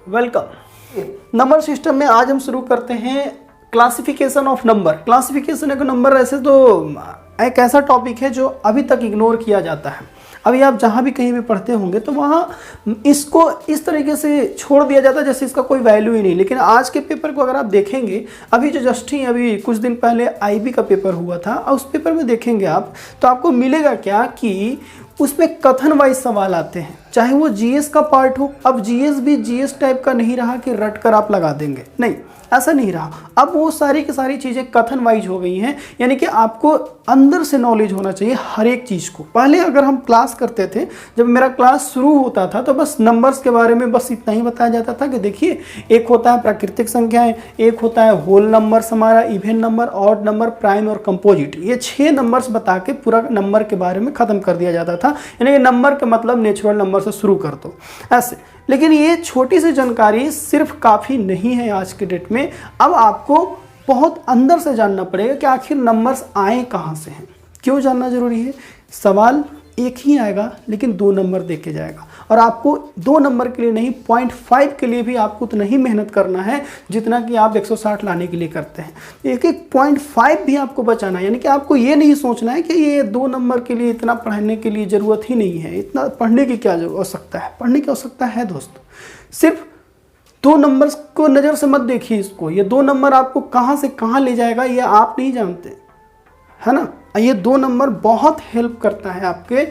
Welcome. Number system में आज हम शुरू करते हैं classification of number. Classification of number ऐसे तो एक ऐसा टॉपिक है जो अभी तक इग्नोर किया जाता है। अभी आप जहाँ भी कहीं भी पढ़ते होंगे तो वहाँ इसको इस तरीके से छोड़ दिया जाता है जैसे इसका कोई वैल्यू ही नहीं। लेकिन आज के पेपर को अगर आप देखेंगे, अभी जो जस्ट ही अभी कुछ दिन पहले आईबी का पेपर हुआ था और उस पेपर में देखेंगे आप तो आपको मिलेगा क्या कि उसमें कथन वाइज सवाल आते हैं, चाहे वो जीएस का पार्ट हो। अब जीएस भी जीएस टाइप का नहीं रहा कि रट कर आप लगा देंगे, नहीं ऐसा नहीं रहा। अब वो सारी की सारी चीज़ें कथन वाइज हो गई हैं, यानी कि आपको अंदर से नॉलेज होना चाहिए हर एक चीज़ को। पहले अगर हम क्लास करते थे, जब मेरा क्लास शुरू होता था तो बस नंबर्स के बारे में बस इतना ही बताया जाता था कि देखिए एक होता है प्राकृतिक संख्याएं, एक होता है होल नंबर्स हमारा, even number, odd number, prime और कंपोजिट। ये 6 नंबर्स बता के पूरा नंबर के बारे में ख़त्म कर दिया जाता था, यानी कि नंबर का मतलब नेचुरल नंबर से शुरू कर दो ऐसे। लेकिन ये छोटी सी जानकारी सिर्फ काफ़ी नहीं है आज के डेट में। अब आपको बहुत अंदर से जानना पड़ेगा कि आखिर नंबर्स आए कहाँ से हैं। क्यों जानना जरूरी है? सवाल एक ही आएगा लेकिन 2 नंबर दे के जाएगा, और आपको 2 नंबर के लिए नहीं 0.5 के लिए भी आपको उतना ही मेहनत करना है जितना कि आप 160 लाने के लिए करते हैं। एक 0.5 भी आपको बचाना है, यानी कि आपको ये नहीं सोचना है कि ये 2 नंबर के लिए इतना पढ़ने के लिए ज़रूरत ही नहीं है, इतना पढ़ने की क्या आवश्यकता है। पढ़ने की आवश्यकता है दोस्त, सिर्फ 2 नंबर्स को नज़र से मत देखिए इसको। ये 2 नंबर आपको कहाँ से कहाँ ले जाएगा ये आप नहीं जानते, है ना। ये 2 नंबर बहुत हेल्प करता है आपके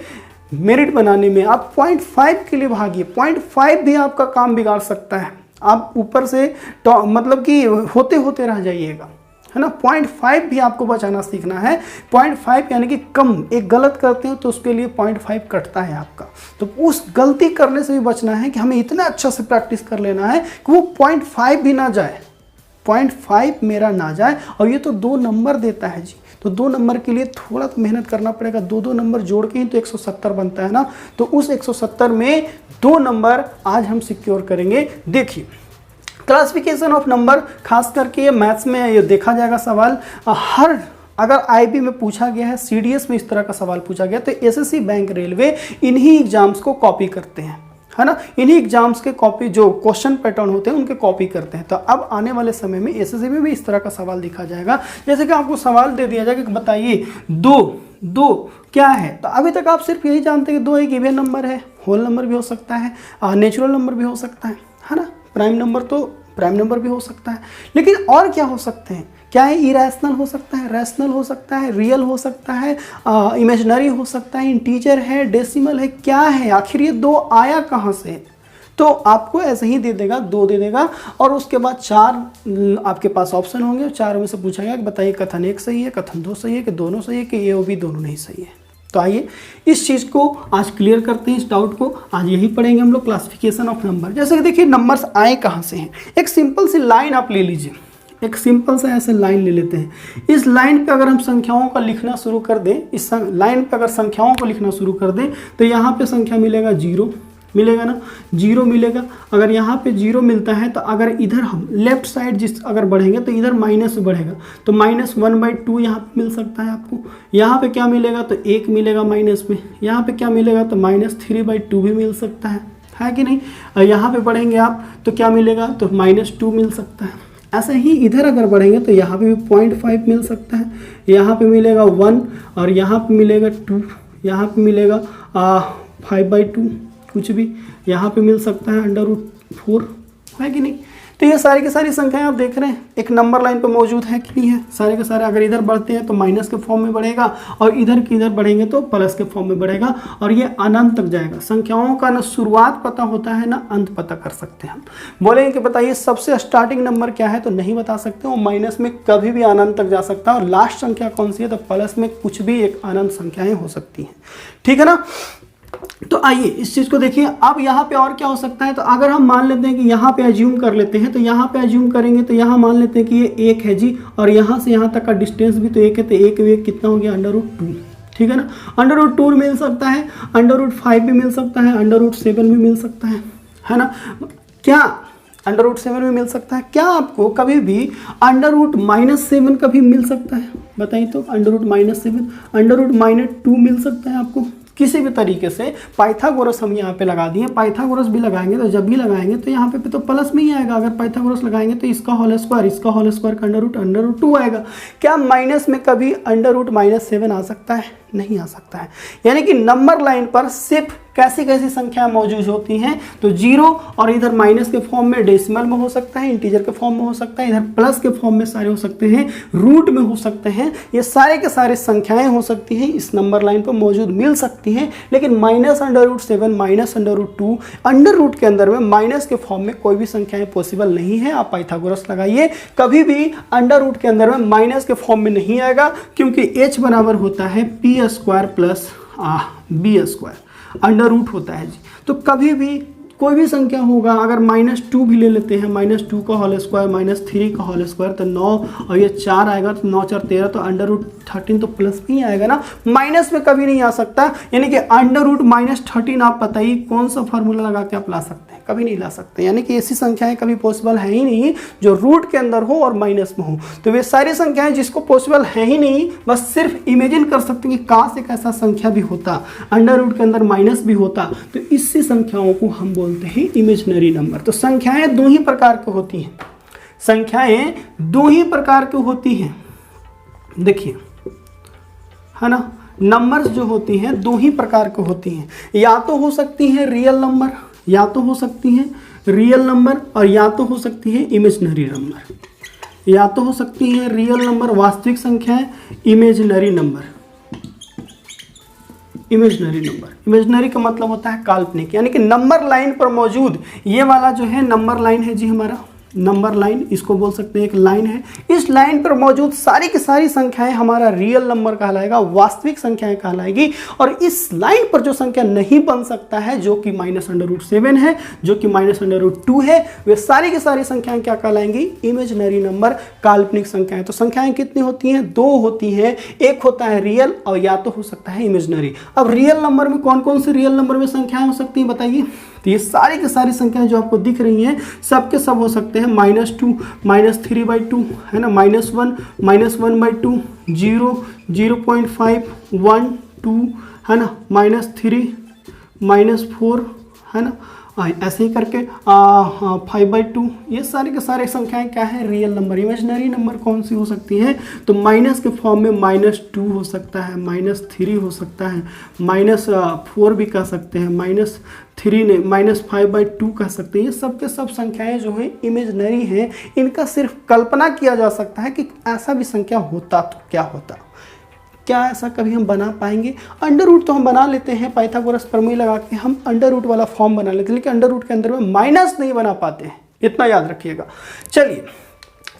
मेरिट बनाने में। आप 0.5 के लिए भागिए, 0.5 भी आपका काम बिगाड़ सकता है। आप ऊपर से मतलब कि होते होते रह जाइएगा, है ना। 0.5 भी आपको बचाना सीखना है। 0.5 यानी कि कम, एक गलत करते हो तो उसके लिए 0.5 कटता है आपका। तो उस गलती करने से भी बचना है कि हमें इतना अच्छा से प्रैक्टिस कर लेना है कि वो 0.5 भी ना जाए, 0.5 मेरा ना जाए। और ये तो 2 नंबर देता है जी, तो 2 नंबर के लिए थोड़ा तो मेहनत करना पड़ेगा। 2 नंबर जोड़ के ही तो 170 बनता है ना। तो उस 170 में 2 नंबर आज हम सिक्योर करेंगे। देखिए क्लासिफिकेशन ऑफ नंबर, खास करके ये मैथ्स में ये देखा जाएगा सवाल। अगर आईबी में पूछा गया है, सीडीएस में इस तरह का सवाल पूछा गया तो एसएससी, बैंक, रेलवे इन्हीं एग्जाम्स को कॉपी करते हैं, है ना। इन्हीं एग्जाम्स के कॉपी जो क्वेश्चन पैटर्न होते हैं उनके कॉपी करते हैं। तो अब आने वाले समय में एसएससी में भी इस तरह का सवाल दिखा जाएगा। जैसे कि आपको सवाल दे दिया जाएगा कि बताइए दो क्या है। तो अभी तक आप सिर्फ यही जानते हैं कि 2 एक इवन नंबर है, होल नंबर भी हो सकता है, नेचुरल नंबर भी हो सकता है ना। प्राइम नंबर तो प्राइम नंबर भी हो सकता है, लेकिन और क्या हो सकते हैं? क्या है? इरेशनल हो सकता है, रैशनल हो सकता है, रियल हो सकता है, इमेजिनरी हो सकता है, इंटीजर है, डेसिमल है, क्या है आखिर? ये 2 आया कहाँ से? तो आपको ऐसे ही दे देगा, 2 दे देगा और उसके बाद 4 आपके पास ऑप्शन होंगे। 4 में से पूछा गया कि बताइए कथन 1 सही है, कथन 2 सही है, कि दोनों सही है, कि ए और बी दोनों नहीं सही है। तो आइए इस चीज़ को आज क्लियर करते हैं, इस डाउट को। आज यही पढ़ेंगे हम लोग, क्लासिफिकेशन ऑफ नंबर। जैसे कि देखिए नंबर्स आए कहाँ से हैं। एक सिंपल सी लाइन आप ले लीजिए, एक सिंपल सा ऐसे लाइन ले लेते हैं। इस लाइन पे अगर हम संख्याओं का लिखना शुरू कर दें, इस लाइन पे अगर संख्याओं को लिखना शुरू कर दें तो यहाँ पे संख्या मिलेगा 0 मिलेगा ना, 0 मिलेगा। अगर यहाँ पे 0 मिलता है तो अगर इधर हम लेफ्ट साइड अगर बढ़ेंगे तो इधर माइनस बढ़ेगा, तो -1/2 यहाँ पे मिल सकता है आपको। यहाँ पे क्या मिलेगा? तो 1 मिलेगा माइनस में। यहाँ पे क्या मिलेगा? तो -3/2 भी मिल सकता है कि नहीं। यहाँ पे बढ़ेंगे आप तो क्या मिलेगा? तो -2 मिल सकता है। ऐसे ही इधर अगर बढ़ेंगे तो यहाँ पे भी 0.5 मिल सकता है, यहाँ पे मिलेगा 1 और यहाँ पे मिलेगा 2, यहाँ पे मिलेगा 5/2 कुछ भी, यहाँ पे मिल सकता है √4, है कि नहीं। तो ये सारी की सारी संख्याएं आप देख रहे हैं एक नंबर लाइन पे मौजूद है कि नहीं है। सारे के सारे अगर इधर बढ़ते हैं तो माइनस के फॉर्म में बढ़ेगा और इधर की इधर बढ़ेंगे तो प्लस के फॉर्म में बढ़ेगा और ये अनंत तक जाएगा। संख्याओं का ना शुरुआत पता होता है ना अंत पता कर सकते हैं हम। बोलेंगे कि बताइए सबसे स्टार्टिंग नंबर क्या है, तो नहीं बता सकते। वो माइनस में कभी भी अनंत तक जा सकता है और लास्ट संख्या कौन सी है, तो प्लस में कुछ भी एक अनंत संख्याएं हो सकती हैं, ठीक है ना। तो आइए इस चीज को देखिए। अब यहाँ पे और क्या हो सकता है, तो अगर हम मान लेते हैं कि यहाँ पे एज्यूम कर लेते हैं, तो यहाँ पे एज्यूम करेंगे तो यहाँ मान लेते हैं कि ये 1 है जी और यहाँ से यहाँ तक का डिस्टेंस भी तो 1 है, तो 1 कितना हो गया √2, ठीक है ना। √2 मिल सकता है, √5 भी मिल सकता है, √7 भी मिल सकता है ना। क्या √7 भी मिल सकता है? क्या आपको कभी भी √-7 कभी मिल सकता है? बताइए तो √-7, √-2 मिल सकता है आपको? किसी भी तरीके से पाइथागोरस हम यहाँ पे लगा दिए, पाइथागोरस भी लगाएंगे तो जब भी लगाएंगे तो यहाँ पे तो प्लस में ही आएगा। अगर पाइथागोरस लगाएंगे तो इसका होल स्क्वायर का अंडर रूट 2 आएगा। क्या माइनस में कभी अंडर रूट -7 आ सकता है? नहीं आ सकता है। यानी कि नंबर लाइन पर सिर्फ कैसी कैसी संख्याएं मौजूद होती हैं, तो 0 और इधर माइनस के फॉर्म में डेसिमल में हो सकता है, इंटीजर के फॉर्म में हो सकता है, इधर प्लस के फॉर्म में सारे हो सकते हैं, रूट में हो सकते हैं। ये सारे के सारे संख्याएं हो सकती हैं, इस नंबर लाइन पर मौजूद मिल सकती हैं। लेकिन -√7 -√2 अंडर रूट के अंदर में माइनस के फॉर्म में कोई भी संख्याएं पॉसिबल नहीं है। आप पाइथागोरस लगाइए, कभी भी अंडर रूट के अंदर में माइनस के फॉर्म में नहीं आएगा, क्योंकि h बराबर होता है p² plus b², under root होता है जी। तो कभी भी कोई भी संख्या होगा, अगर -2 भी ले लेते हैं, -2 का होल स्क्वायर -3 का होल स्क्वायर तो 9 और ये 4 आएगा, तो 9 4 13, तो अंडर रूट 13 तो प्लस में ही आएगा ना, माइनस में कभी नहीं आ सकता। यानी कि अंडर रूट -13 आप बताइए कौन सा फार्मूला लगा के आप ला सकते हैं? कभी नहीं ला सकते। यानी कि ऐसी संख्याएं कभी पॉसिबल है ही नहीं जो रूट के अंदर हो और माइनस में हो। तो वे सारी संख्याएं जिसको पॉसिबल है ही नहीं, बस सिर्फ इमेजिन कर सकते हैं कि काश एक ऐसा संख्या भी होता, अंडर रूट के अंदर माइनस भी होता, तो इससे संख्याओं को हम बोलते हैं इमेजिनरी नंबर। तो संख्याएं दो ही प्रकार की होती हैं, संख्याएं दो ही प्रकार की होती हैं, देखिए है ना। नंबर्स जो होती हैं दो ही प्रकार की होती हैं, या तो हो सकती हैं रियल नंबर, या तो हो सकती हैं रियल नंबर, और या तो हो सकती है इमेजिनरी नंबर। या तो हो सकती है रियल नंबर वास्तविक संख्याएं, इमेजिनरी नंबर। इमेजिनरी का मतलब होता है काल्पनिक, यानी कि नंबर लाइन पर मौजूद ये वाला जो है नंबर लाइन है जी, हमारा नंबर लाइन, इसको बोल सकते हैं एक लाइन है। इस लाइन पर मौजूद सारी की सारी संख्याएं हमारा रियल नंबर कहलाएगा, वास्तविक संख्याएं कहलाएगी। और इस लाइन पर जो संख्या नहीं बन सकता है, जो कि -√7 है, जो कि -√2 है, वे सारी की सारी संख्याएं क्या कहलाएंगी? इमेजिनरी नंबर, काल्पनिक संख्याएं। तो संख्याएं कितनी होती हैं? दो होती हैं, एक होता है रियल और या तो हो सकता है इमेजिनरी। अब रियल नंबर में कौन कौन सी रियल नंबर में संख्याएं हो सकती हैं बताइए? तो ये सारी की सारी संख्याएं जो आपको दिख रही हैं सब के सब हो सकते हैं -2 -3/2 है ना, -1 -1/2, 0 0.5 1 2 है ना, -3 -4 है ना, ऐसे ही करके 5/2। ये सारे के सारे संख्याएं क्या है? Real number. इमेजिनरी नंबर कौन सी हो सकती है? तो माइनस के फॉर्म में -2 हो सकता है, -3 हो सकता है, -4 भी कह सकते हैं, -3 ने -5/2 कह सकते हैं। ये सब के सब संख्याएं जो है इमेजिनरी हैं। इनका सिर्फ कल्पना किया जा सकता है कि ऐसा भी संख्या होता तो क्या होता। क्या ऐसा कभी हम बना पाएंगे? अंडर रूट तो हम बना लेते हैं, पाइथागोरस प्रमेय लगा के हम अंडर रूट वाला फॉर्म बना लेते हैं, लेकिन अंडर रूट के अंदर में माइनस नहीं बना पाते हैं, इतना याद रखिएगा। चलिए,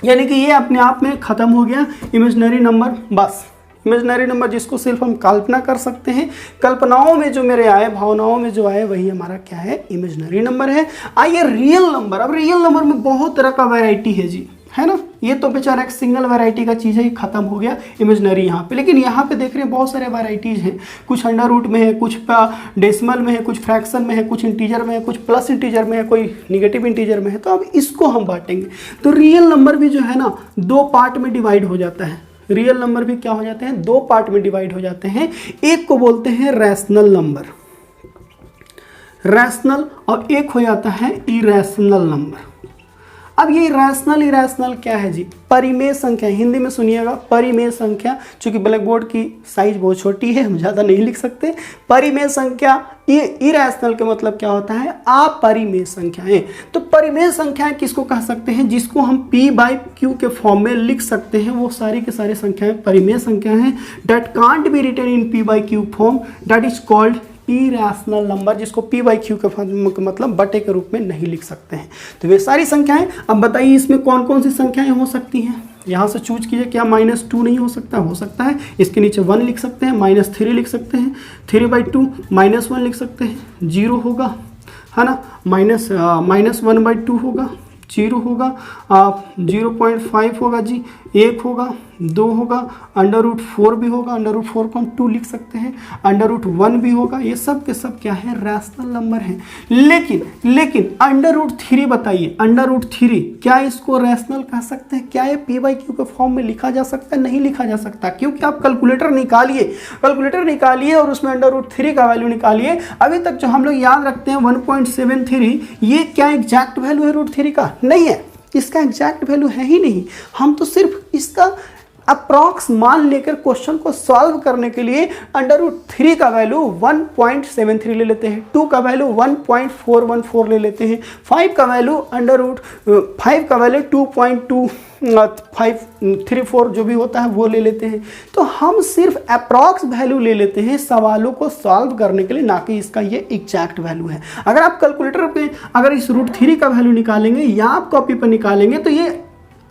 यानी कि ये अपने आप में ख़त्म हो गया इमेजिनरी नंबर। बस इमेजिनरी नंबर जिसको सिर्फ हम कल्पना कर सकते हैं, कल्पनाओं में जो मेरे आए, भावनाओं में जो आए, वही हमारा क्या है? इमेजिनरी नंबर है। आइए रियल नंबर। अब रियल नंबर में बहुत तरह का वैरायटी है जी, है ना। ये तो बेचारा एक सिंगल वैरायटी का चीज़ है, ये खत्म हो गया इमेजिनरी यहाँ पे। लेकिन यहाँ पे देख रहे हैं बहुत सारे वैरायटीज़ हैं, कुछ अंडर रूट में है, कुछ डेसिमल में है, कुछ फ्रैक्शन में है, कुछ इंटीजर में है, कुछ प्लस इंटीजर में है, कोई निगेटिव इंटीजर में है। तो अब इसको हम बांटेंगे। तो रियल नंबर भी जो है ना दो पार्ट में डिवाइड हो जाता है। रियल नंबर भी क्या हो जाते हैं? दो पार्ट में डिवाइड हो जाते हैं। एक को बोलते हैं रैशनल नंबर, रैशनल, और एक हो जाता है इरेशनल नंबर। अब ये रैशनल इरेशनल क्या है जी? परिमेय संख्या, हिंदी में सुनिएगा, परिमेय संख्या। चूंकि ब्लैक बोर्ड की साइज बहुत छोटी है, हम ज़्यादा नहीं लिख सकते। परिमेय संख्या, ये इरेशनल का मतलब क्या होता है? अपरिमेय संख्याएं। तो परिमेय संख्याएं किसको कह सकते हैं? जिसको हम p/q के फॉर्म में लिख सकते हैं, वो सारी की सारी संख्याएं परिमेय संख्या हैं। That can't be written in p/q form, that is called irrational number, जिसको p/q के मतलब बटे के रूप में नहीं लिख सकते हैं। तो वे सारी संख्याएं। अब बताइए इसमें कौन कौन सी संख्याएं हो सकती हैं? यहाँ से चूज कीजिए। क्या -2 नहीं हो सकता? हो सकता है। इसके नीचे 1 लिख सकते हैं, -3 लिख सकते हैं, 3/2, -1 लिख सकते हैं, 0 होगा, है ना, -1/2 होगा, 0 होगा, 0.5 होगा जी, 1 होगा, 2 होगा, √4 भी होगा, √4 को हम 2 लिख सकते हैं, √1 भी होगा। ये सब के सब क्या है, रैशनल नंबर है। लेकिन √3 बताइए, √3 क्या इसको रैशनल कह सकते हैं? क्या ये p/q के फॉर्म में लिखा जा सकता है? नहीं लिखा जा सकता, क्योंककि आप कैलकुलेटर निकालिए और उसमें √3 का वैल्यू निकालिए। अभी तक जो हम लोग याद रखते हैं 1.73, ये क्या एग्जैक्ट वैल्यू है √3 का? नहीं है, इसका एग्जैक्ट वैल्यू है ही नहीं। हम तो सिर्फ इसका अप्रॉक्स मान लेकर क्वेश्चन को सॉल्व करने के लिए √3 का वैल्यू 1.73 ले लेते हैं, 2 का वैल्यू 1.414 ले लेते हैं, 5 का वैल्यू 2.534 जो भी होता है वो ले लेते हैं। तो हम सिर्फ अप्रॉक्स वैल्यू ले लेते हैं सवालों को सॉल्व करने के लिए, ना कि इसका ये एग्जैक्ट वैल्यू है। अगर आप कैलकुलेटर पे अगर इस √3 का वैल्यू निकालेंगे या आप कॉपी पर निकालेंगे तो ये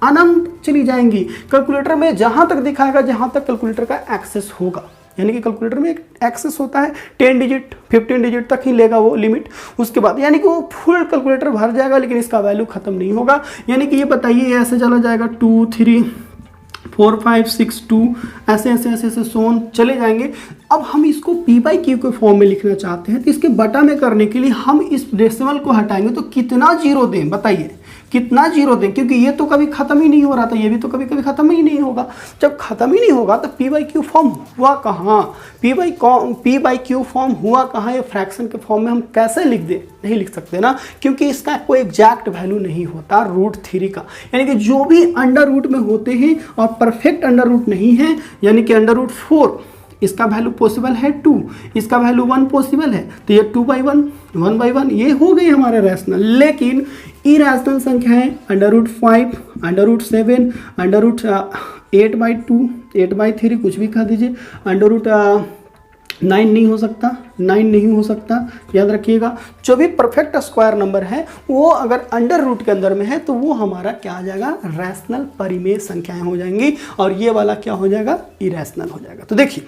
अनंत चली जाएंगी। कैलकुलेटर में जहां तक दिखाएगा, जहां तक कैलकुलेटर का एक्सेस होगा, यानी कि कैलकुलेटर में एक एक्सेस होता है 10 डिजिट 15 डिजिट तक ही लेगा वो लिमिट, उसके बाद यानी कि वो फुल कैलकुलेटर भर जाएगा, लेकिन इसका वैल्यू खत्म नहीं होगा। यानी कि ये बताइए ऐसे चला जाएगा 2 3 4 5 6 2 ऐसे सोन चले जाएंगे। अब हम इसको p/q के फॉर्म में लिखना चाहते हैं, तो इसके बटा में करने के लिए हम इस डेसिमल को हटाएंगे तो कितना जीरो दें, बताइए कितना जीरो दें, क्योंकि ये तो कभी खत्म ही नहीं हो रहा था, ये भी तो कभी कभी खत्म ही नहीं होगा। जब खत्म ही नहीं होगा तो p/q फॉर्म हुआ कहाँ, p/q फॉर्म हुआ कहाँ? ये फ्रैक्शन के फॉर्म में हम कैसे लिख दें? नहीं लिख सकते ना, क्योंकि इसका कोई एग्जैक्ट वैल्यू नहीं होता √3 का। यानी कि जो भी अंडर रूट में होते हैं और परफेक्ट अंडर रूट नहीं है, यानी कि √4 इसका वैल्यू पॉसिबल है 2, इसका वैल्यू 1 पॉसिबल है, तो ये 2/1 1/1 ये हो गई हमारे रैशनल। लेकिन इरैशनल संख्या है √5 √7 √8/2 8/3 कुछ भी कह दीजिए, √9 नहीं हो सकता, 9 नहीं हो सकता। याद रखिएगा जो भी परफेक्ट स्क्वायर नंबर है वो अगर अंडर रूट के अंदर में है तो वो हमारा क्या आ जाएगा, रैशनल परिमेय संख्याएं हो जाएंगी, और ये वाला क्या हो जाएगा, इरैशनल हो जाएगा। तो देखिए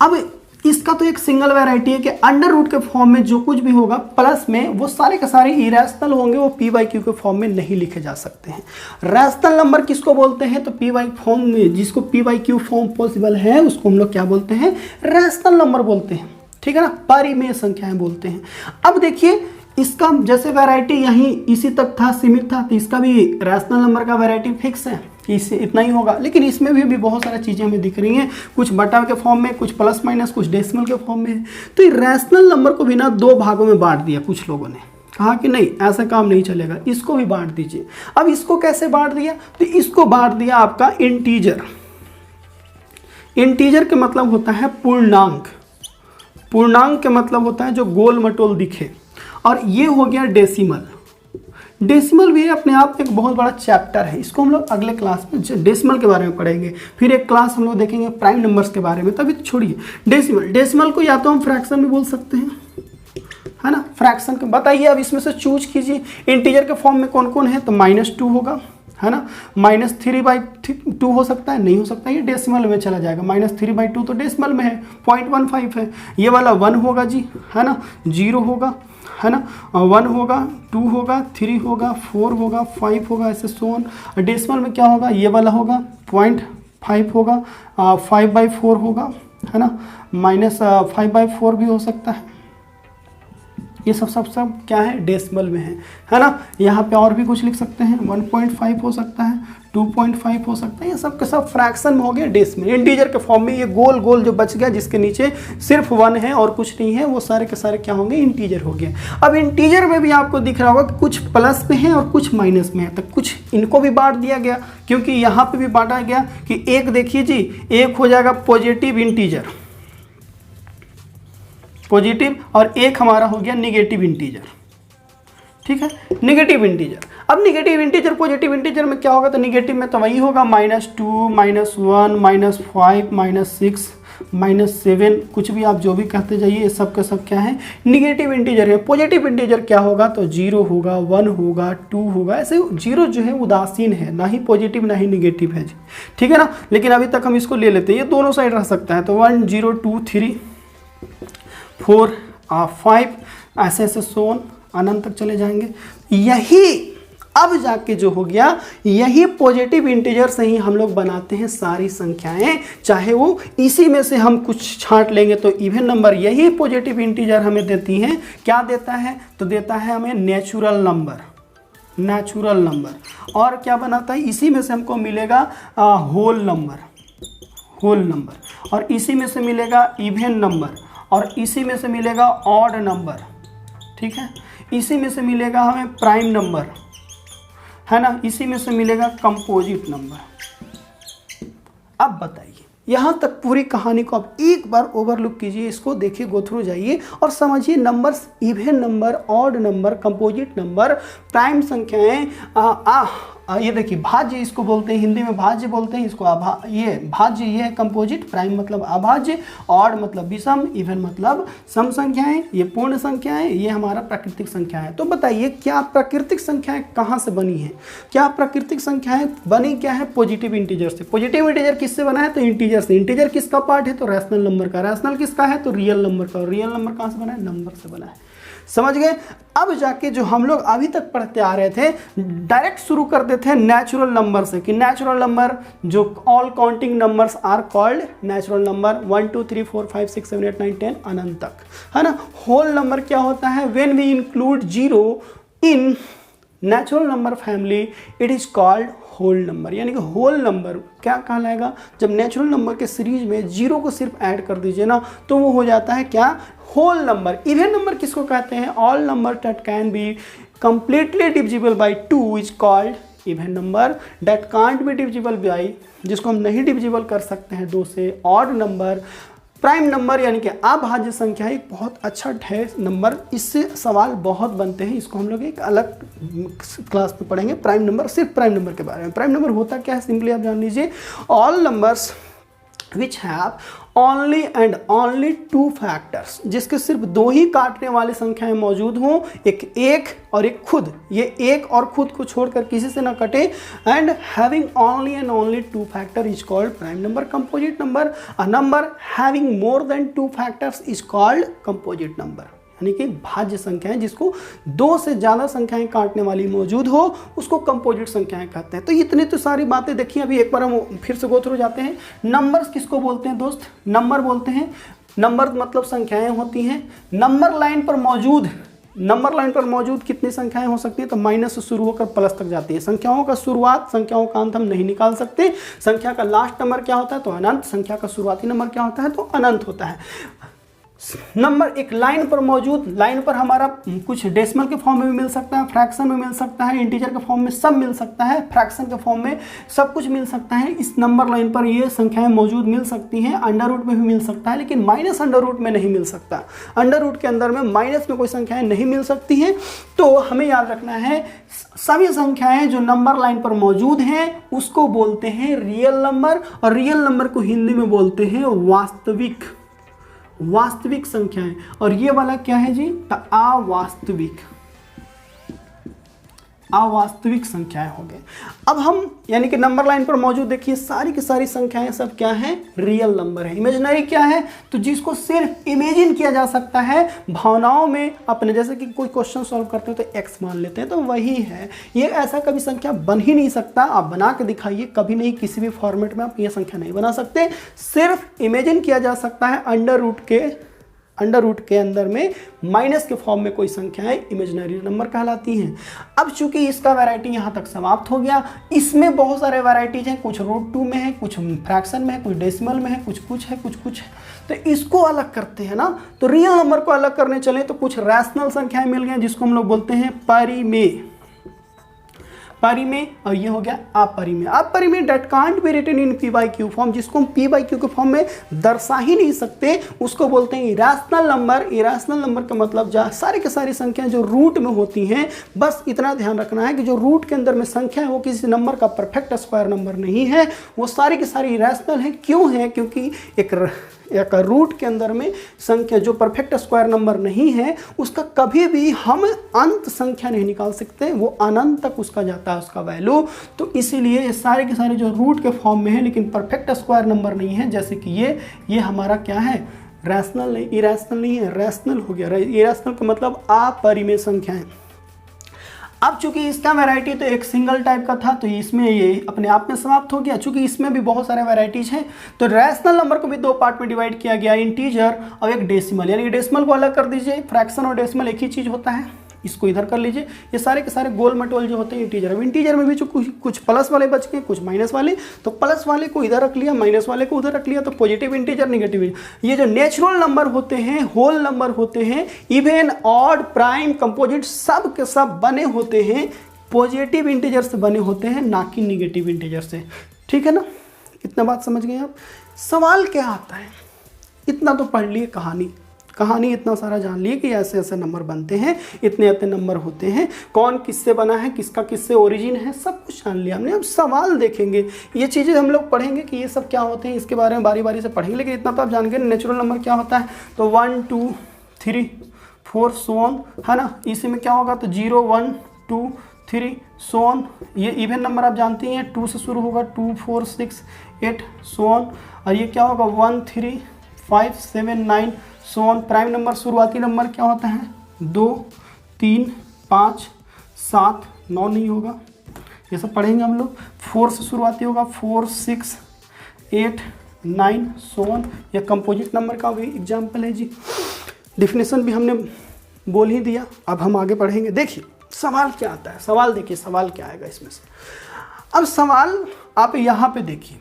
अब इसका तो एक सिंगल वैरायटी है कि अंडर रूट के फॉर्म में जो कुछ भी होगा प्लस में वो सारे के सारे इरैशनल होंगे, वो p/q के फॉर्म में नहीं लिखे जा सकते हैं। रैशनल नंबर किसको बोलते हैं, तो p/q फॉर्म में जिसको p/q फॉर्म पॉसिबल है उसको हम लोग क्या बोलते हैं, रैशनल नंबर बोलते हैं, ठीक है ना, परिमेय संख्याएं बोलते हैं। अब देखिए इसका जैसे वैरायटी यहीं इसी तक था, सीमित था, तो इसका भी रैशनल नंबर का वैरायटी फिक्स है कि इससे इतना ही होगा। लेकिन इसमें भी बहुत सारी चीज़ें हमें दिख रही हैं, कुछ बटा के फॉर्म में, कुछ प्लस माइनस, कुछ डेसिमल के फॉर्म में है। तो ये रैशनल नंबर को भी ना 2 भागों में बांट दिया, कुछ लोगों ने कहा कि नहीं ऐसा काम नहीं चलेगा, इसको भी बांट दीजिए। अब इसको कैसे बांट दिया, तो इसको बांट दिया आपका इंटीजर। इंटीजर का मतलब होता है पूर्णांक, पूर्णांक का मतलब होता है जो गोल मटोल दिखे, और ये हो गया डेसिमल। डेसिमल भी अपने आप में एक बहुत बड़ा चैप्टर है, इसको हम लोग अगले क्लास में डेसिमल के बारे में पढ़ेंगे, फिर एक क्लास हम लोग देखेंगे प्राइम नंबर्स के बारे में, तभी तो छोड़िए डेसिमल। डेसिमल को या तो हम फ्रैक्शन भी बोल सकते हैं, है ना, फ्रैक्शन के। बताइए अब इसमें से चूज कीजिए इंटीजर के फॉर्म में कौन कौन है, तो -2 होगा, है ना, -3/2 हो सकता है, नहीं हो सकता, ये डेसिमल में चला जाएगा। -3/2 तो डेसिमल में है, 0.15 है। ये वाला 1 होगा जी, है ना, 0 होगा, है ना, 1 होगा, 2 होगा, 3 होगा, 4 होगा, 5 होगा, ऐसे सोन। डेसिमल में क्या होगा, ये वाला होगा 0.5 होगा, 5/4 होगा, है ना, -5/4 भी हो सकता है। ये सब क्या है, डेसिमल में है ना। यहाँ पे और भी कुछ लिख सकते हैं, 1.5 हो सकता है, 2.5 हो सकता है, ये सब के सब फ्रैक्शन में हो गया डेसिमल। इंटीजर के फॉर्म में ये गोल गोल जो बच गया जिसके नीचे सिर्फ 1 है और कुछ नहीं है, वो सारे के सारे क्या होंगे, इंटीजर हो गए। अब इंटीजर में भी आपको दिख रहा होगा कि कुछ प्लस में है और कुछ माइनस में है, तो कुछ इनको भी बांट दिया गया, क्योंकि यहाँ पे भी बांटा गया कि एक देखिए जी, एक हो जाएगा पॉजिटिव इंटीजर, पॉजिटिव, और एक हमारा हो गया निगेटिव इंटीजर, ठीक है, निगेटिव इंटीजर। अब निगेटिव इंटीजर पॉजिटिव इंटीजर में क्या होगा, तो निगेटिव में तो वही होगा -2 -1 -5 -6 -7, कुछ भी आप जो भी कहते जाइए, ये सब का सब क्या है, निगेटिव इंटीजर है। पॉजिटिव इंटीजर क्या होगा, तो 0 होगा, 1 होगा, 2 होगा, ऐसे 0 जो है उदासीन है, ना ही पॉजिटिव ना ही निगेटिव है जी, ठीक है ना। लेकिन अभी तक हम इसको ले लेते हैं, ये दोनों साइड रह सकता है, तो 1 0 2 3 4 5 ऐसे सोन अनंत तक चले जाएंगे। यही अब जाके जो हो गया, यही पॉजिटिव इंटीजर से ही हम लोग बनाते हैं सारी संख्याएं, चाहे वो इसी में से हम कुछ छांट लेंगे तो इवन नंबर, यही पॉजिटिव इंटीजर हमें देती हैं। क्या देता है? तो देता है हमें नेचुरल नंबर, नेचुरल नंबर। और क्या बनाता है? इसी में से हमको मिलेगा होल नंबर, होल नंबर। और इसी में से मिलेगा इवन नंबर, और इसी में से मिलेगा ऑड नंबर, ठीक है। इसी में से मिलेगा हमें प्राइम नंबर, है ना। इसी में से मिलेगा कंपोजिट नंबर। अब बताइए, यहाँ तक पूरी कहानी को आप एक बार ओवरलुक कीजिए, इसको देखिए, गो थ्रू जाइए और समझिए numbers, even number, odd number, composite number, prime संख्याएं, ये देखिए भाज्य इसको बोलते हैं, हिंदी में भाज्य बोलते हैं इसको, ये भाज्य, ये है कंपोजिट। प्राइम मतलब अभाज्य, ऑड मतलब विषम, इवन मतलब सम संख्याएं, ये पूर्ण संख्याएं, ये हमारा प्राकृतिक संख्या है। तो बताइए क्या प्राकृतिक संख्याएं कहाँ से बनी है? क्या प्राकृतिक संख्याएं बनी क्या है? पॉजिटिव इंटीजर से। पॉजिटिव इंटीजर किससे बना है? तो इंटीजर से। इंटीजर किसका पार्ट है? तो रैशनल नंबर का। रैशनल किसका है? तो रियल नंबर का। और रियल नंबर कहाँ से बना है? नंबर से बना है। समझ गए? अब जाके जो हम लोग अभी तक पढ़ते आ रहे थे, डायरेक्ट शुरू करते थे नेचुरल नंबर से, कि नेचुरल नंबर जो all counting numbers are called natural number, 1 2 3 4 5 6 7 8 9 10 अनंत तक, है ना। होल नंबर क्या होता है? When we include zero in natural number family it is called whole number. यानी कि होल नंबर क्या कहलाएगा? जब नेचुरल नंबर के सीरीज में जीरो को सिर्फ ऐड कर दीजिए ना, तो वो हो जाता है क्या? Whole number. इवन नंबर किसको कहते हैं? All number that can be completely divisible by 2 is called even number. That can't be divisible by, जिसको हम नहीं डिविजिबल कर सकते हैं 2 से, ऑड नंबर। प्राइम नंबर यानी कि अभाज्य संख्या एक बहुत अच्छा है नंबर, इससे सवाल बहुत बनते हैं, इसको हम लोग एक अलग क्लास में पढ़ेंगे। प्राइम नंबर, सिर्फ प्राइम नंबर के बारे में। प्राइम नंबर होता क्या है? सिंपली आप जान लीजिए, all numbers which have only and only 2 factors, जिसके सिर्फ 2 ही काटने वाली संख्याएं मौजूद हों, एक और एक खुद, ये एक और खुद को छोड़कर किसी से ना कटे, and having only and only 2 factor is called prime number. Composite number, a number having more than 2 factors is called composite number. यानी कि भाज्य संख्याएं, जिसको 2 से ज़्यादा संख्याएं काटने वाली मौजूद हो, उसको कंपोजिट संख्याएं कहते हैं। तो इतनी तो सारी बातें देखिए, अभी एक बार हम फिर से गो थ्रू जाते हैं। नंबर्स किसको बोलते हैं दोस्त? नंबर बोलते हैं। नंबर मतलब संख्याएं होती हैं। नंबर लाइन पर मौजूद कितनी संख्याएं हो सकती हैं? तो माइनस से शुरू होकर प्लस तक जाती है। संख्याओं का शुरुआत, संख्याओं का अंत हम नहीं निकाल सकते। संख्या का लास्ट नंबर क्या होता है? तो अनंत। संख्या का शुरुआती नंबर क्या होता है? तो अनंत होता है। नंबर एक लाइन पर मौजूद, लाइन पर हमारा कुछ डेसिमल के फॉर्म में भी मिल सकता है, फ्रैक्शन में मिल सकता है, इंटीजर के फॉर्म में सब मिल सकता है, फ्रैक्शन के फॉर्म में सब कुछ मिल सकता है। इस नंबर लाइन पर ये संख्याएं मौजूद मिल सकती हैं। अंडर रूट में भी मिल सकता है, लेकिन माइनस अंडर रूट में नहीं मिल सकता। अंडर रूट के अंदर में माइनस में कोई संख्याएं नहीं मिल सकती हैं। तो हमें याद रखना है, सभी संख्याएं जो नंबर लाइन पर मौजूद हैं उसको बोलते हैं रियल नंबर, और रियल नंबर को हिंदी में बोलते हैं वास्तविक संख्याएं। और ये वाला क्या है जी? अवास्तविक संख्याएं हो गए। अब हम यानी कि नंबर लाइन पर मौजूद देखिए सारी की सारी संख्याएं सब क्या है? रियल नंबर है। इमेजिनरी क्या है? तो जिसको सिर्फ इमेजिन किया जा सकता है भावनाओं में अपने, जैसे कि कोई क्वेश्चन सॉल्व करते हो तो एक्स मान लेते हैं, तो वही है। ये ऐसा कभी संख्या बन ही नहीं सकता। आप बना के दिखाइए, कभी नहीं, किसी भी फॉर्मेट में आप ये संख्या नहीं बना सकते। सिर्फ इमेजिन किया जा सकता है अंडर रूट के अंदर में माइनस के फॉर्म में कोई संख्याएं इमेजिनरी नंबर कहलाती हैं। अब चूंकि इसका वैरायटी यहाँ तक समाप्त हो गया, इसमें बहुत सारे वैरायटीज हैं, कुछ √2 में है, कुछ फ्रैक्शन में है, कुछ डेसिमल में है, कुछ है। तो इसको अलग करते हैं ना। तो रियल नंबर को अलग करने चले तो कुछ रैशनल संख्याएं मिल गई, जिसको हम लोग बोलते हैं परिमेय, और ये हो गया अपरिमेय that can't be written in p/q form, जिसको हम p/q के फॉर्म में दर्शा ही नहीं सकते, उसको बोलते हैं इरेशनल नंबर। इरेशनल नंबर का मतलब सारी की सारी संख्याएं जो रूट में होती हैं, बस इतना ध्यान रखना है कि जो रूट के अंदर में संख्या है वो किसी नंबर का परफेक्ट स्क्वायर नंबर नहीं है, वो सारी की सारी इरेशनल है। क्यों है? क्योंकि एक रूट के अंदर में संख्या जो परफेक्ट स्क्वायर नंबर नहीं है, उसका कभी भी हम अंत संख्या नहीं निकाल सकते, वो अनंत तक उसका जाता है उसका वैल्यू। तो इसीलिए ये सारे के सारे जो रूट के फॉर्म में है लेकिन परफेक्ट स्क्वायर नंबर नहीं है, जैसे कि ये हमारा क्या है? रैशनल नहीं, इरेशनल नहीं है, रैशनल हो गया। इरेशनल का मतलब अपरिमेय संख्याएं। अब चूंकि इसका वैरायटी तो एक सिंगल टाइप का था तो इसमें ये अपने आप में समाप्त हो गया। चूंकि इसमें भी बहुत सारे वैरायटीज हैं तो रैशनल नंबर को भी दो पार्ट में डिवाइड किया गया, इंटीजर और एक डेसिमल। यानी कि डेसिमल को अलग कर दीजिए, फ्रैक्शन और डेसिमल एक ही चीज़ होता है, इसको इधर कर लीजिए। ये सारे के सारे गोल मटोल जो होते हैं इंटीजर। अब इंटीजर में भी जो कुछ प्लस वाले बच गए, कुछ माइनस वाले, तो प्लस वाले को इधर रख लिया, माइनस वाले को उधर रख लिया, तो पॉजिटिव इंटीजर, निगेटिव इंटीजर। ये जो नेचुरल नंबर होते हैं, होल नंबर होते हैं, इवन, ऑड, प्राइम, कंपोजिट, सब के सब बने होते हैं पॉजिटिव इंटीजर से बने होते हैं, ना कि निगेटिव इंटीजर से। ठीक है ना, इतना बात समझ गए आप। सवाल क्या आता है, इतना तो पढ़ लिए, कहानी इतना सारा जान लिए कि ऐसे ऐसे नंबर बनते हैं, इतने इतने नंबर होते हैं, कौन किससे बना है, किसका किससे ओरिजिन है, सब कुछ जान लिया हमने। अब सवाल देखेंगे, ये चीज़ें हम लोग पढ़ेंगे कि ये सब क्या होते हैं, इसके बारे में बारी बारी से पढ़ेंगे। लेकिन इतना तो आप जान गए नेचुरल नंबर क्या होता है। तो 1 2 3 4 सो ऑन, है ना। इसी में क्या होगा, तो 0 1 2 3 सो ऑन। ये इवन नंबर आप जानती हैं, 2 से शुरू होगा, 2 4 6 8 सो ऑन। और ये क्या होगा, 1 3 5 7 9 सो ऑन। प्राइम नंबर, शुरुआती नंबर क्या होता है, 2 3 5 7 9 नहीं होगा, ये सब पढ़ेंगे हम लोग। 4 से शुरुआती होगा, 4 6 8 9 सो ऑन। यह कंपोजिट नंबर का भी एग्जाम्पल है जी। डिफिनेशन भी हमने बोल ही दिया। अब हम आगे पढ़ेंगे। देखिए सवाल क्या आता है, सवाल देखिए, सवाल क्या आएगा इसमें से। अब सवाल आप यहाँ पे देखिए,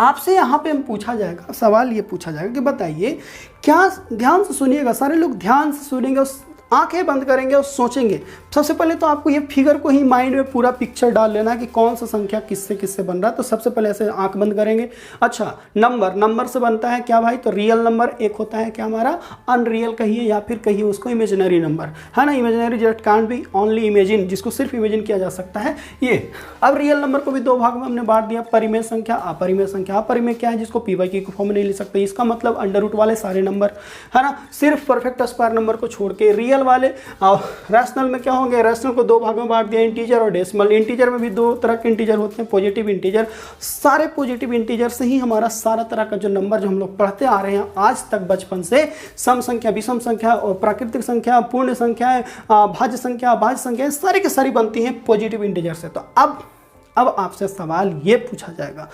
आपसे यहाँ पे हम पूछा जाएगा, सवाल ये पूछा जाएगा कि बताइए क्या, ध्यान से सुनिएगा सारे लोग, ध्यान से सुनेंगे और आंखें बंद करेंगे और सोचेंगे। सबसे पहले तो आपको ये फिगर को ही माइंड में पूरा पिक्चर डाल लेना कि कौन सा संख्या किससे किससे बन रहा है। तो सबसे पहले ऐसे आंख बंद करेंगे। अच्छा, नंबर से बनता है क्या भाई, तो रियल नंबर एक होता है क्या हमारा, अनरियल कहिए या फिर कहिए उसको इमेजिनरी नंबर, है ना। Imaginary that can't be only imagine, जिसको सिर्फ इमेजिन किया जा सकता है ये। अब रियल नंबर को भी दो भाग में हमने बांट दिया, परिमेय संख्या, अपरिमेय संख्या। अपरिमेय क्या है, जिसको पी/क्यू के फॉर्म में नहीं ले सकते, इसका मतलब अंडर रूट वाले सारे नंबर, है ना, सिर्फ परफेक्ट स्क्वायर नंबर को छोड़ के। रियल वाले और रैशनल में क्या होंगे, रैशनल को दो भागों में बांट दिया, इंटीजर और डेसिमल। इंटीजर में भी दो तरह के इंटीजर होते हैं, पॉजिटिव इंटीजर। सारे पॉजिटिव इंटीजर से ही हमारा सारा तरह का जो नंबर जो हम लोग पढ़ते आ रहे हैं आज तक बचपन से, सम संख्या, विषम संख्या और प्राकृतिक संख्या, पूर्ण संख्या, भाज्य संख्या, भाज्य संख्या, सारी की सारी बनती हैं पॉजिटिव इंटीजर से। तो अब आपसे सवाल ये पूछा जाएगा,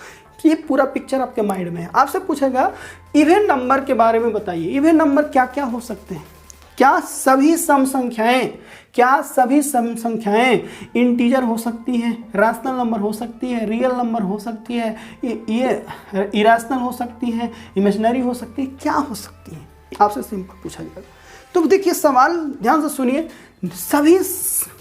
ये पूरा पिक्चर आपके माइंड में है। आपसे पूछेगा इवन नंबर के बारे में बताइए, इवन नंबर क्या क्या हो सकते हैं। क्या सभी सम संख्याएं इंटीजर हो सकती हैं, रैशनल नंबर हो सकती है, रियल नंबर हो सकती है, ये इरेशनल हो सकती है, इमेजिनरी हो सकती है, क्या हो सकती है, आपसे सिंपल पूछा जाएगा। तो देखिए सवाल ध्यान से सुनिए, सभी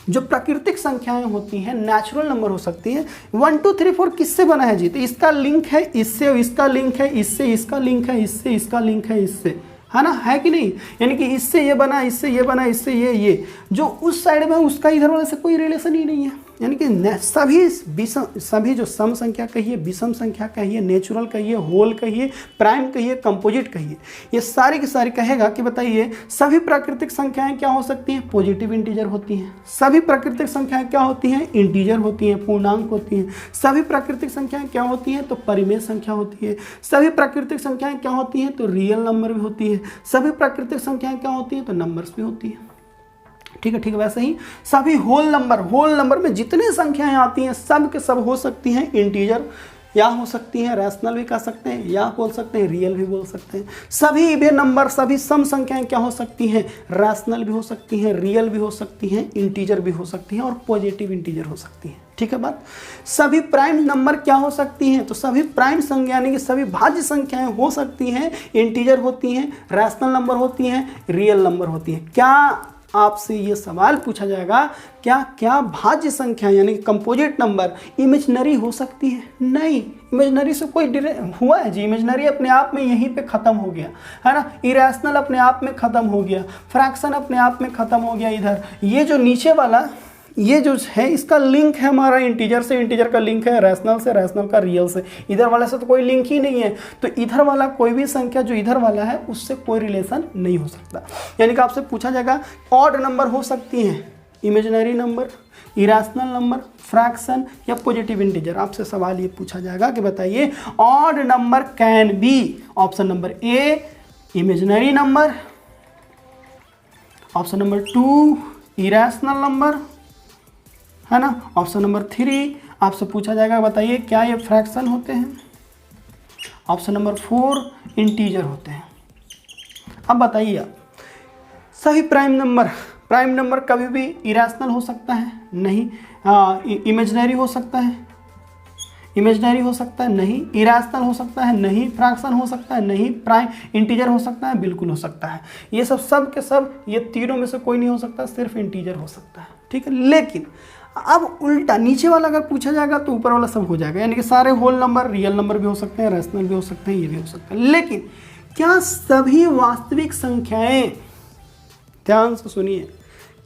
जो प्राकृतिक संख्याएं होती हैं नेचुरल नंबर हो सकती है। 1 2 3 4 किससे बना है जी, तो इसका लिंक है इससे, इसका लिंक है इससे, इसका लिंक है इससे, इसका लिंक है इससे, है ना, है कि नहीं। यानी कि इससे ये बना, इससे ये बना, इससे ये जो उस साइड में उसका इधर वाले से कोई रिलेशन ही नहीं है। यानी कि सभी जो सम संख्या कहिए, विषम संख्या कहिए, नेचुरल कहिए, होल कहिए, प्राइम कहिए, कंपोजिट कहिए, ये सारी की सारी कहेगा कि बताइए सभी प्राकृतिक संख्याएं क्या हो सकती हैं, पॉजिटिव इंटीजर होती हैं। सभी प्राकृतिक संख्याएं क्या होती हैं, इंटीजर होती हैं, पूर्णांक होती हैं। सभी प्राकृतिक संख्याएं क्या होती हैं, तो परिमेय संख्या होती है। सभी प्राकृतिक संख्याएं क्या होती हैं, तो रियल नंबर भी होती है। सभी प्राकृतिक संख्याएं क्या होती हैं, तो नंबर्स भी होती हैं। ठीक है, वैसे ही सभी होल नंबर में जितनी संख्याएं आती हैं सब के सब हो सकती हैं इंटीजर, या हो सकती हैं रैशनल भी कह सकते हैं, या बोल सकते हैं रियल भी बोल सकते हैं। सभी इवन नंबर, सभी सम संख्याएं क्या हो सकती हैं, रैशनल भी हो सकती हैं, रियल भी हो सकती हैं, इंटीजर भी हो सकती हैं और पॉजिटिव इंटीजर हो सकती हैं। ठीक है बात। सभी प्राइम नंबर क्या हो सकती हैं, तो सभी प्राइम संख्या यानी कि सभी भाज्य संख्याएं हो सकती हैं, इंटीजर होती हैं, रैशनल नंबर होती हैं, रियल नंबर होती हैं। क्या आपसे ये सवाल पूछा जाएगा, क्या भाज्य संख्या यानी कि कंपोजिट नंबर इमेजिनरी हो सकती है? नहीं, इमेजिनरी से कोई हुआ है जी, इमेजिनरी अपने आप में यहीं पे ख़त्म हो गया, है ना। इरेशनल अपने आप में ख़त्म हो गया, फ्रैक्शन अपने आप में ख़त्म हो गया। इधर ये जो नीचे वाला ये जो है इसका लिंक है हमारा इंटीजर से, इंटीजर का लिंक है रैशनल से, रैशनल का रियल से। इधर वाले से तो कोई लिंक ही नहीं है, तो इधर वाला कोई भी संख्या जो इधर वाला है उससे कोई रिलेशन नहीं हो सकता। यानी कि आपसे पूछा जाएगा ऑड नंबर हो सकती हैं, imaginary number, irrational number, fraction या पॉजिटिव इंटीजर। आपसे सवाल ये पूछा जाएगा कि बताइए odd number can be, option number A imaginary number, option number 2 irrational number, है ना। ऑप्शन नंबर 3 आपसे पूछा जाएगा बताइए क्या ये फ्रैक्शन होते हैं। ऑप्शन नंबर 4 इंटीजर होते हैं। अब बताइए आप, सभी प्राइम नंबर कभी भी इरेशनल हो सकता है नहीं, इमेजिनरी हो सकता है नहीं, इरेशनल हो सकता है नहीं, फ्रैक्शन हो सकता है नहीं, प्राइम इंटीजर हो सकता है बिल्कुल हो सकता है। ये सब के सब, ये तीनों में से कोई नहीं हो सकता, सिर्फ इंटीजर हो सकता है, ठीक है। लेकिन अब उल्टा नीचे वाला अगर पूछा जाएगा तो ऊपर वाला सब हो जाएगा, यानी कि सारे होल नंबर रियल नंबर भी हो सकते हैं, रैशनल भी हो सकते हैं, ये भी हो सकता है। लेकिन क्या सभी वास्तविक संख्याएं, ध्यान से सुनिए,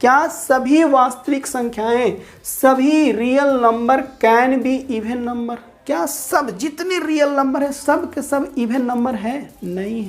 क्या सभी वास्तविक संख्याएं, सभी real number can be even number? क्या सब जितने रियल नंबर है सब के सब इवन नंबर है? नहीं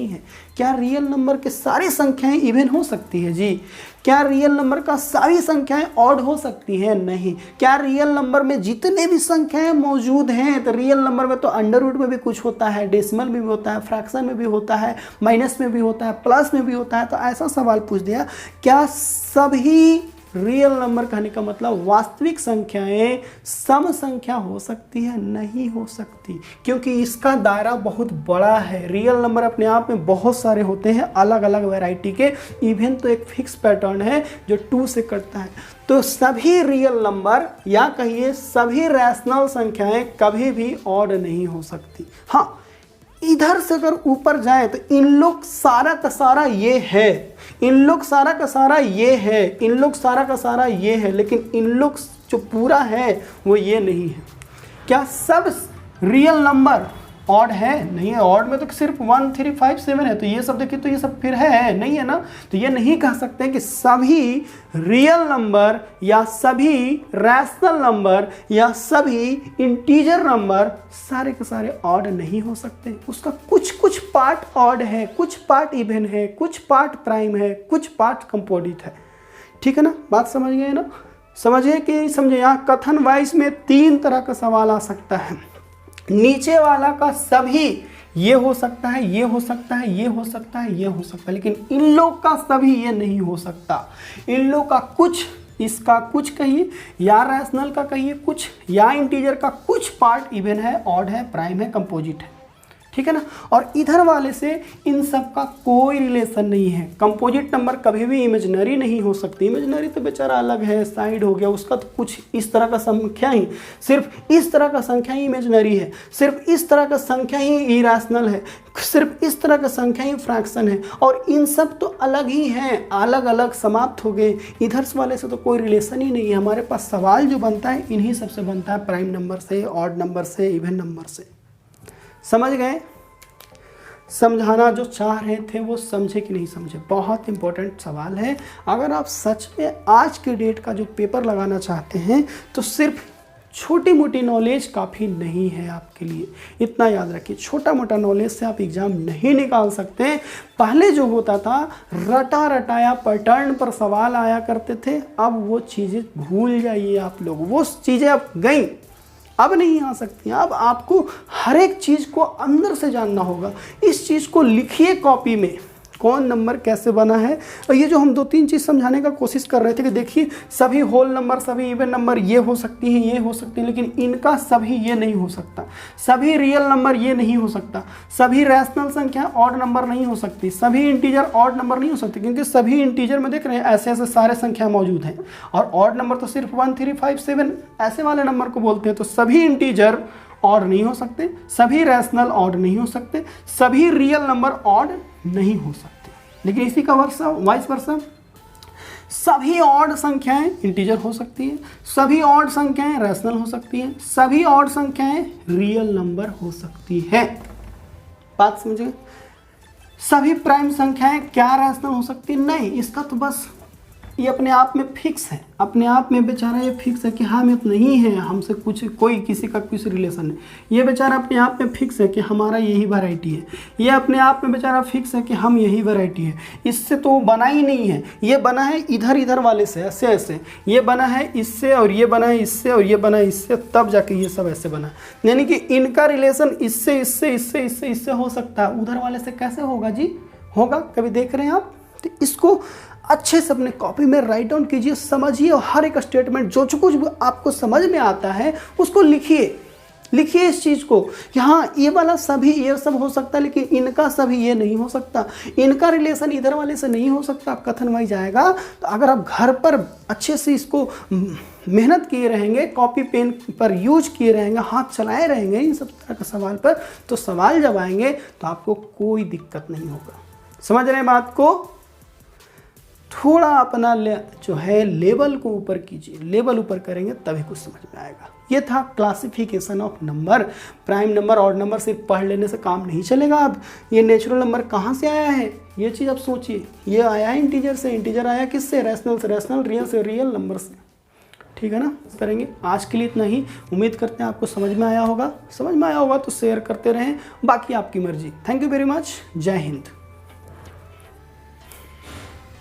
है। क्या रियल नंबर के सारी संख्याएं इवन हो सकती है? जी। क्या रियल नंबर का सारी संख्याएं ऑड हो सकती हैं? नहीं। क्या रियल नंबर में जितने भी संख्याएं मौजूद हैं, तो रियल नंबर में तो अंडर रूट में भी कुछ होता है, डेसिमल में भी होता है, फ्रैक्शन में भी होता है, माइनस में भी होता है, प्लस में भी होता है। तो ऐसा सवाल पूछ दिया, क्या सभी रियल नंबर कहने का मतलब वास्तविक संख्याएं सम संख्या हो सकती है? नहीं हो सकती, क्योंकि इसका दायरा बहुत बड़ा है। रियल नंबर अपने आप में बहुत सारे होते हैं, अलग अलग वैरायटी के। इवन तो एक फिक्स पैटर्न है जो 2 से कटता है। तो सभी रियल नंबर या कहिए सभी रैशनल संख्याएं कभी भी ऑड नहीं हो सकती। हाँ, इधर से अगर ऊपर जाए तो इन लोग सारा का सारा ये है, इन लोग सारा का सारा ये है, इन लोग सारा का सारा ये है, लेकिन इन लोग जो पूरा है वो ये नहीं है। क्या सब रियल नंबर ऑड है? नहीं है। ऑड में तो सिर्फ 1 3 5 7 है, तो ये सब देखिए तो ये सब फिर है नहीं है ना। तो ये नहीं कह सकते कि सभी रियल नंबर या सभी रैशनल नंबर या सभी इंटीजर नंबर सारे के सारे ऑड नहीं हो सकते। उसका कुछ पार्ट ऑड है, कुछ पार्ट इवन है, कुछ पार्ट प्राइम है, कुछ पार्ट कंपोजिट है। ठीक है ना, बात समझ गए ना? समझिए कि नहीं समझे? यहाँ कथन वाइज में 3 तरह का सवाल आ सकता है। नीचे वाला का सभी ये हो सकता है, ये हो सकता है, ये हो सकता है, ये हो सकता है, लेकिन इन लोग का सभी ये नहीं हो सकता। इन लोग का कुछ, इसका कुछ कहिए, या रैशनल का कहिए कुछ, या इंटीजर का कुछ पार्ट इवन है, ऑड है, प्राइम है, कंपोजिट है। ठीक है ना। और इधर वाले से इन सब का कोई रिलेशन नहीं है। कंपोजिट नंबर कभी भी इमेजिनरी नहीं हो सकती। इमेजिनरी तो बेचारा अलग है, साइड हो गया, उसका तो कुछ इस तरह का संख्या ही, सिर्फ इस तरह का संख्या ही इमेजिनरी है, सिर्फ इस तरह का संख्या ही इरेशनल है, सिर्फ इस तरह का संख्या ही फ्रैक्शन है, और इन सब तो अलग ही हैं, अलग अलग समाप्त हो गए। इधर वाले से तो कोई रिलेशन ही नहीं है। हमारे पास सवाल जो बनता है इन्हीं सबसे बनता है, प्राइम नंबर से, ऑड नंबर से, इवन नंबर से। समझ गए? समझाना जो चाह रहे थे वो समझे कि नहीं समझे? बहुत इंपॉर्टेंट सवाल है। अगर आप सच में आज के डेट का जो पेपर लगाना चाहते हैं तो सिर्फ छोटी मोटी नॉलेज काफ़ी नहीं है आपके लिए। इतना याद रखिए, छोटा मोटा नॉलेज से आप एग्ज़ाम नहीं निकाल सकते। पहले जो होता था रटा रटाया पैटर्न पर सवाल आया करते थे, अब वो चीज़ें भूल जाइए आप लोग। वो चीज़ें अब गई, अब नहीं आ सकती। अब आपको हर एक चीज़ को अंदर से जानना होगा। इस चीज़ को लिखिए कॉपी में, कौन नंबर कैसे बना है। और ये जो हम 2-3 चीज़ समझाने का कोशिश कर रहे थे कि देखिए सभी होल नंबर, सभी इवन नंबर ये हो सकती हैं, ये हो सकती हैं, लेकिन इनका सभी ये नहीं हो सकता। सभी रियल नंबर ये नहीं हो सकता। सभी रैशनल संख्या ऑड नंबर नहीं हो सकती। सभी इंटीजर ऑड नंबर नहीं हो सकते, क्योंकि सभी इंटीजर में देख रहे हैं ऐसे ऐसे सारे संख्या मौजूद हैं। और ऑड नंबर तो सिर्फ 1 3 5 7 ऐसे वाले नंबर को बोलते हैं। तो सभी इंटीजर ऑड नहीं हो सकते, सभी रैशनल ऑड नहीं हो सकते, सभी रियल नंबर ऑड नहीं हो सकते। लेकिन इसी का वाइस वर्सा, सभी ऑड संख्याएं इंटीजर हो सकती हैं, सभी ऑड संख्याएं रैशनल हो सकती हैं, सभी ऑड संख्याएं रियल नंबर हो सकती हैं। बात समझे? सभी प्राइम संख्याएं क्या रैशनल हो सकती है? नहीं। इसका तो बस ये अपने आप में फिक्स है, अपने आप में बेचारा ये फिक्स है कि हम इतना नहीं है, हमसे कुछ कोई किसी का कुछ रिलेशन नहीं। ये बेचारा अपने आप में फिक्स है कि हमारा यही वैरायटी है। ये अपने आप में बेचारा फिक्स है कि हम यही वैरायटी है। इससे तो बना ही नहीं है, ये बना है इधर इधर वाले से, ऐसे ऐसे, ये बना है इससे और ये बना है इससे और ये बना है इससे, तब जाके ये सब ऐसे बना। यानी कि इनका रिलेशन इससे इससे इससे इससे इससे हो सकता है, उधर वाले से कैसे होगा जी? होगा, कभी देख रहे हैं आप? तो इसको अच्छे से अपने कॉपी में राइट डाउन कीजिए, समझिए, और हर एक स्टेटमेंट जो कुछ भी आपको समझ में आता है उसको लिखिए इस चीज़ को कि हाँ ये वाला सभी ये सब हो सकता है, लेकिन इनका सभी ये नहीं हो सकता, इनका रिलेशन इधर वाले से नहीं हो सकता। कथन वाइज आएगा। तो अगर आप घर पर अच्छे से इसको मेहनत किए रहेंगे, कॉपी पेन पर यूज किए रहेंगे, हाथ चलाए रहेंगे इन सब तरह के सवाल पर, तो सवाल जब आएंगे तो आपको कोई दिक्कत नहीं होगा। समझ रहे हैं बात को? थोड़ा अपना जो है लेवल को ऊपर कीजिए, लेवल ऊपर करेंगे तभी कुछ समझ में आएगा। ये था classification of number. Prime number, odd number सिर्फ पढ़ लेने से काम नहीं चलेगा। अब ये नेचुरल नंबर कहाँ से आया है ये चीज़ आप सोचिए। ये आया है इंटीजर से। इंटीजर आया किससे? रैशनल से रैशनल, रियल से रियल नंबर से। ठीक है ना? करेंगे। आज के लिए इतना ही। उम्मीद करते हैं आपको समझ में आया होगा। समझ में आया होगा तो शेयर करते रहें, बाकी आपकी मर्जी। Thank you very much. जय हिंद।